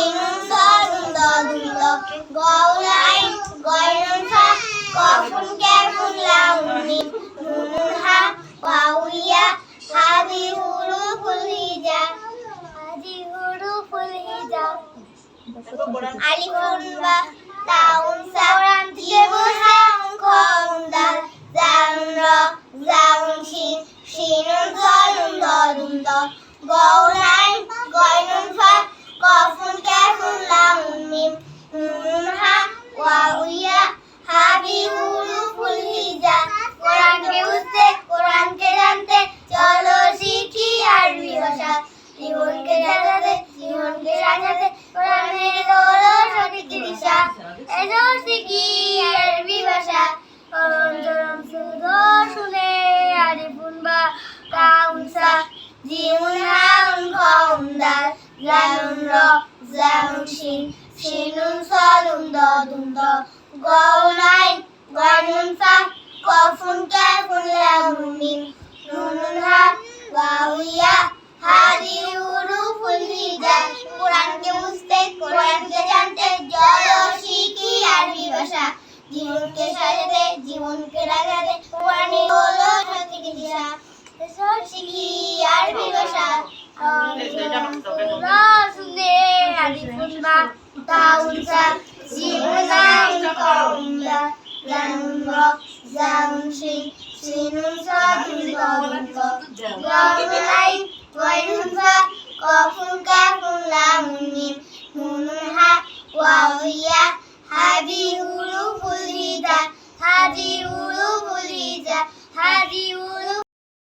শিনুন সলুন দদুন দ গউল আইন গয়নুন ফা কফুন ক্যাফুন লাউন মিম নুনুন হা ওয়াউইয়া হাদি হুরুফুল হিজা আলিফুন বা তাউন সা জিমুন হাউন খাউন দাল জাউন র জাউন শিন শিনুন সলুন দদুন দ গউল আইন গয়নুন ফা কফুন ক্যাফুন লাউন মিম নুনুন হা ওয়াউইয়া হাদি হুরুফুল হিজা কোরআনকে বুঝতে কোরআনকে জানতে চলো শিখি আরবি ভাষা জীবনকে জানাতে জীবনকে সাজাতে কোরআনের হলো সঠিক দিশা এসো শিখি আরবি ভাষা অন্তরম শুধু শুনে আরিফুন বা কাউন সা জিমুন হাউন খাউন দাল জানুন র জানুন শিন শিনুন সলুন দদুন দ গউল আইন গয়নুন ফা কফুন ক্যাফুন লাউন মিম নুনুন হা ওয়াউইয়া হাদি হুরুফুল হিজা কোরআনকে বুঝতে কোরআনকে জানতে চলো শিখি আরবি ভাষা জীবনকে সাজাতে জীবনকে রাগাতে কোরআনই হলো সঠিক দিশা এসো শিখি আরবি ভাষা শুনে আলিফুন বা তাউন সা জিমুন আইন কাউন দাল জানুন র জানুন শিন শিনুন সলুন দদুন দ গউল আইন গয়নুন ফা কফুন ক্যাফুন লাউন মিম নুনুন হা ওয়াউইয়া হাদি হুরুফুল হিজা হাদি